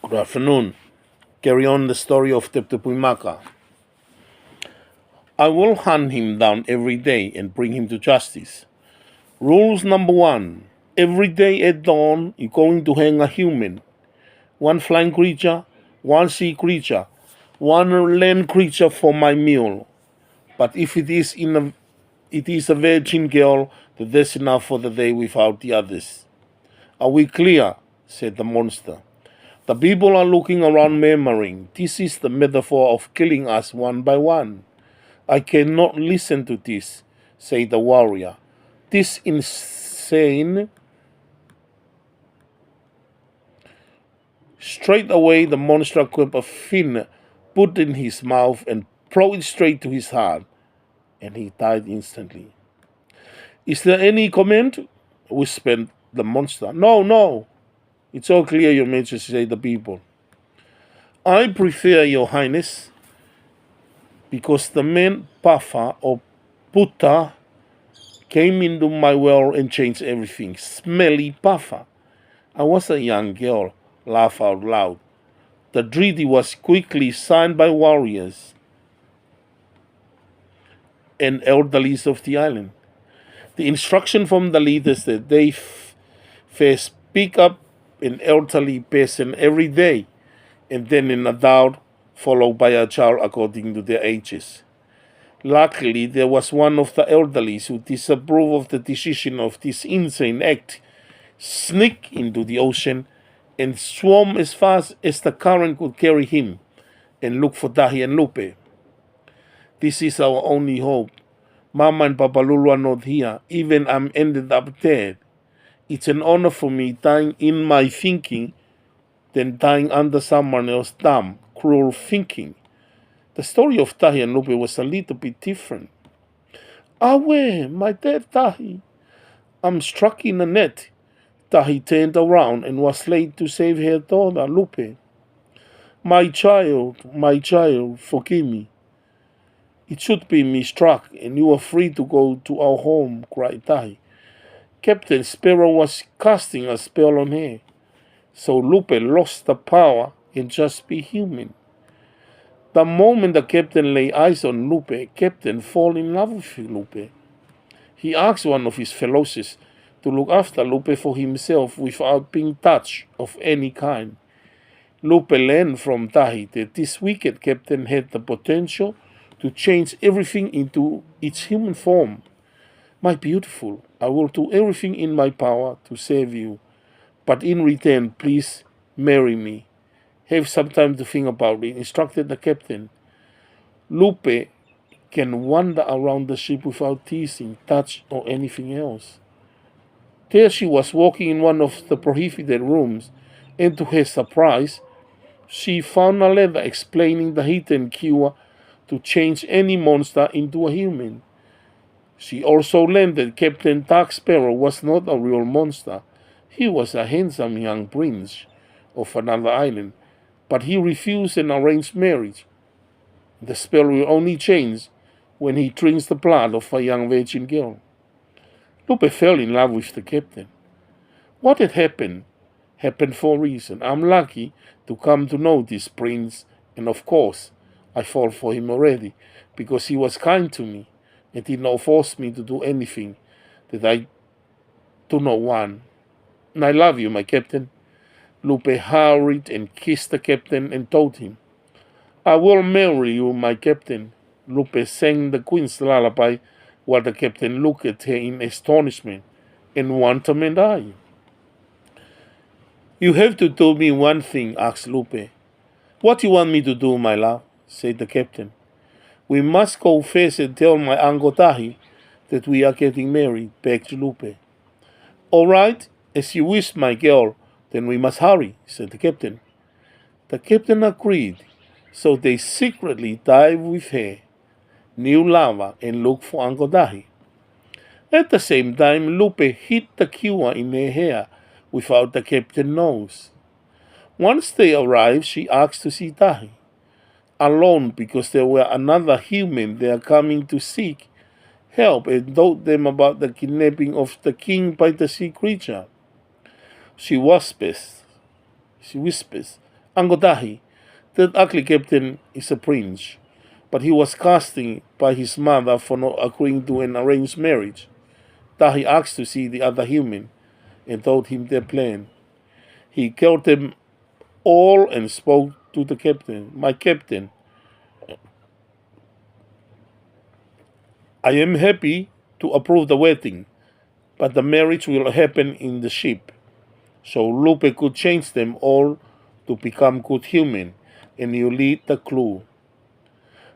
Good afternoon. Carry on the story of Teputepuimaka. I will hunt him down every day and bring him to justice. Rules number 1. Every day at dawn, you're going to hang a human. One flying creature, one sea creature, one land creature for my meal. But if it is a virgin girl, then that's enough for the day without the others. Are we clear? Said the monster. The people are looking around murmuring, this is the metaphor of killing us one by one. I cannot listen to this, said the warrior. This insane. Straight away the monster grabbed a fin, put in his mouth, and plowed it straight to his heart, and he died instantly. Is there any comment? Whispered the monster. No, no. It's all clear, your majesty, said the people. I prefer, your highness, because the man Puffer or Puta came into my well and changed everything. Smelly Puffer. I was a young girl, laugh out loud. The treaty was quickly signed by warriors and elderlies of the island. The instruction from the leaders that they first pick up an elderly person every day, and then an adult, followed by a child according to their ages. Luckily, there was one of the elderlies who disapproved of the decision of this insane act, sneaked into the ocean, and swam as fast as the current could carry him, and looked for Tahi and Lupe. This is our only hope. Mama and Papa Lulu are not here. Even I'm ended up dead. It's an honor for me dying in my thinking than dying under someone else's dumb, cruel thinking. The story of Tahi and Lupe was a little bit different. Awe, my dead Tahi. I'm struck in a net. Tahi turned around and was late to save her daughter, Lupe. My child, forgive me. It should be me struck, and you are free to go to our home, cried Tahi. Captain Sparrow was casting a spell on her, so Lupe lost the power and just be human. The moment the captain lay eyes on Lupe, Captain fall in love with Lupe. He asked one of his fellows to look after Lupe for himself without being touched of any kind. Lupe learned from Tahi that this wicked captain had the potential to change everything into its human form. My beautiful, I will do everything in my power to save you, but in return, please marry me. Have some time to think about it, instructed the captain. Lupe can wander around the ship without teasing, touch, or anything else. There she was walking in one of the prohibited rooms, and to her surprise, she found a letter explaining the hidden cure to change any monster into a human. She also learned that Captain Jack Sparrow was not a real monster. He was a handsome young prince of another island, but he refused an arranged marriage. The spell will only change when he drinks the blood of a young virgin girl. Lupe fell in love with the captain. What had happened for a reason. I'm lucky to come to know this prince, and of course, I fall for him already, because he was kind to me and did not force me to do anything that I do not want. And I love you, my captain. Lupe hurried and kissed the captain and told him, I will marry you, my captain. Lupe sang the queen's lullaby while the captain looked at her in astonishment and wonderment eye. You have to do me one thing, asked Lupe. What do you want me to do, my love? Said the captain. We must go first and tell my Uncle Tahi that we are getting married, begged Lupe. All right, as you wish, my girl, then we must hurry, said the captain. The captain agreed, so they secretly dived with her, knew lava, and looked for Uncle Tahi. At the same time, Lupe hid the cure in her hair without the captain knows. Once they arrived, she asked to see Tahi, alone because there were another human there coming to seek help and told them about the kidnapping of the king by the sea creature. She whispers, Angotahi, that ugly captain is a prince, but he was casting by his mother for not agreeing to an arranged marriage. Tahi asked to see the other human and told him their plan. He killed them all and spoke to the captain. My captain, I am happy to approve the wedding, but the marriage will happen in the ship. So Lupe could change them all to become good human, and you lead the crew.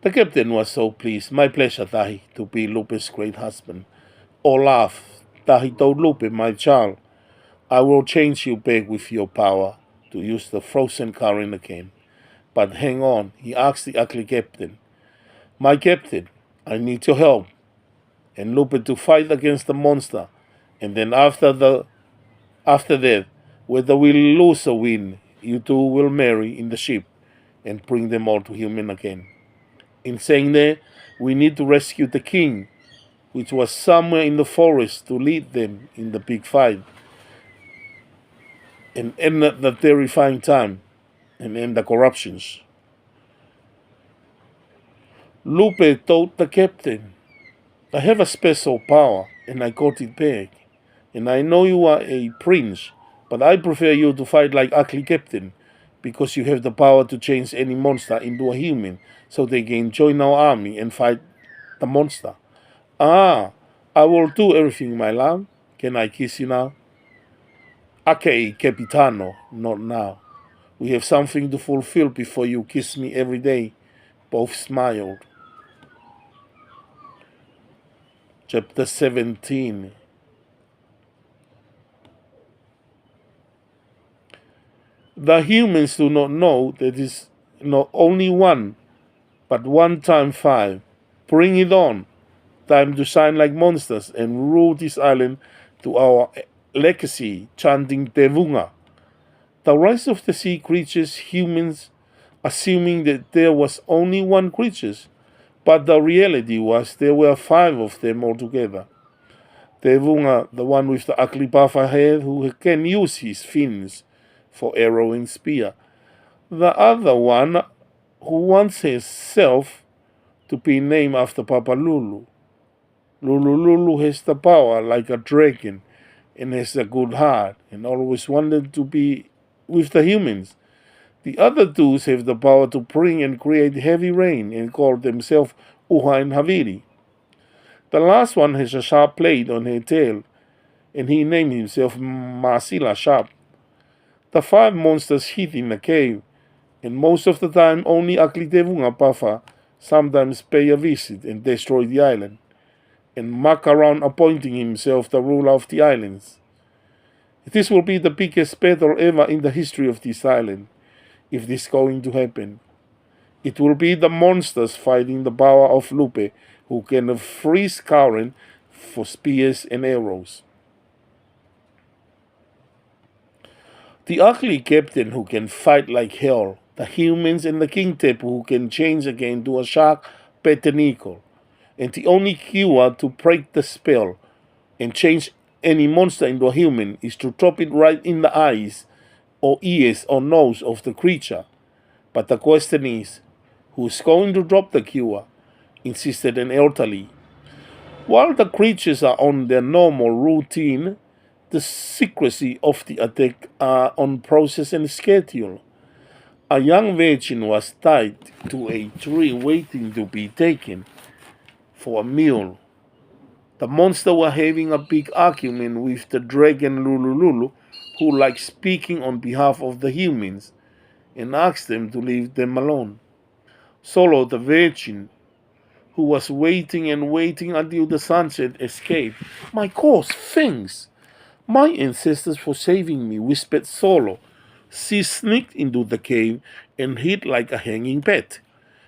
The captain was so pleased. My pleasure, Tahi, to be Lupe's great husband. All laughed. Tahi told Lupe, my child, I will change you back with your power to use the frozen current again. But hang on, he asked the ugly captain. My captain, I need your help. And Lupe to fight against the monster. And then after that, whether we lose or win, you two will marry in the ship and bring them all to human again. In saying that, we need to rescue the king, which was somewhere in the forest, to lead them in the big fight and end the terrifying time and end the corruptions. Lupe told the captain, I have a special power and I got it back. And I know you are a prince, but I prefer you to fight like ugly captain, because you have the power to change any monster into a human, so they can join our army and fight the monster. Ah, I will do everything, my love. Can I kiss you now? Okay, Capitano, not now. We have something to fulfill before you kiss me every day. Both smiled. Chapter 17. The humans do not know that it is not only one, but 1 times 5. Bring it on. Time to shine like monsters and rule this island to our legacy, chanting Tevunga. The rise of the sea creatures, humans, assuming that there was only one creature, but the reality was there were 5 of them altogether. Tevunga, the one with the ugly buffer head who can use his fins for arrow and spear. The other one who wants herself to be named after Papa Lulu. Lulu has the power like a dragon and has a good heart and always wanted to be with the humans. The other 2 have the power to bring and create heavy rain and call themselves Uha and Haviri. The last one has a sharp blade on her tail, and he named himself Masila Sharp. The 5 monsters hid in the cave, and most of the time only Ugly Tevunga Pafa sometimes pay a visit and destroy the island, and muck around appointing himself the ruler of the islands. This will be the biggest battle ever in the history of this island, if this is going to happen. It will be the monsters fighting the power of Lupe, who can freeze current for spears and arrows. The ugly captain who can fight like hell, the humans and the King Tepu who can change again to a shark Petenico, and the only cure to break the spell and change any monster into a human is to drop it right in the eyes or ears or nose of the creature. But the question is, who's going to drop the cure? Insisted an elderly. While the creatures are on their normal routine, the secrecy of the attack are on process and schedule. A young virgin was tied to a tree waiting to be taken for a meal. The monster were having a big argument with the dragon Lulu, who liked speaking on behalf of the humans, and asked them to leave them alone. Solo, the virgin, who was waiting and waiting until the sunset, escaped. My cause, thanks! My ancestors for saving me, whispered Solo. She sneaked into the cave and hid like a hanging pet.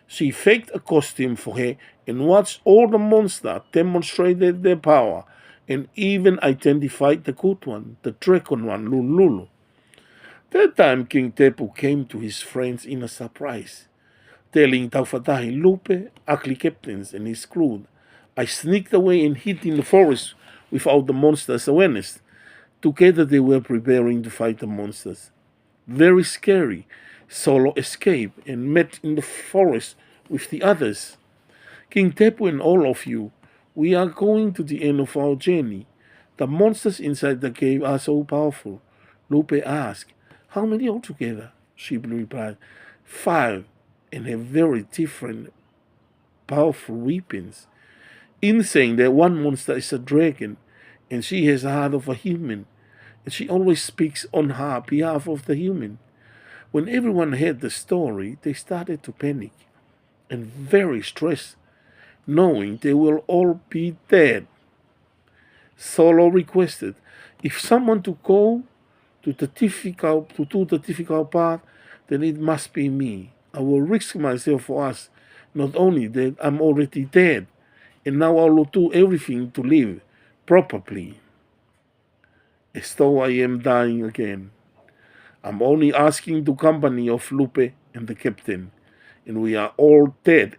She faked a costume for her and watched all the monsters demonstrated their power and even identified the good one, the dragon one, Lulu. That time King Tepu came to his friends in a surprise, telling Taufatahi, Lupe, ugly captains, and his crew. I sneaked away and hid in the forest without the monsters' awareness. Together they were preparing to fight the monsters. Very scary. Solo escaped and met in the forest with the others. King Tepu and all of you, we are going to the end of our journey. The monsters inside the cave are so powerful. Lupe asked, how many altogether? She replied, 5, and have very different powerful weapons. In saying that one monster is a dragon, and she has the heart of a human, and she always speaks on behalf of the human. When everyone heard the story, they started to panic and very stressed, knowing they will all be dead. Solo requested, if someone to go to do the difficult part, then it must be me. I will risk myself for us. Not only that I'm already dead, and now I will do everything to live properly, as though I am dying again. I'm only asking the company of Lupe and the captain, and we are all dead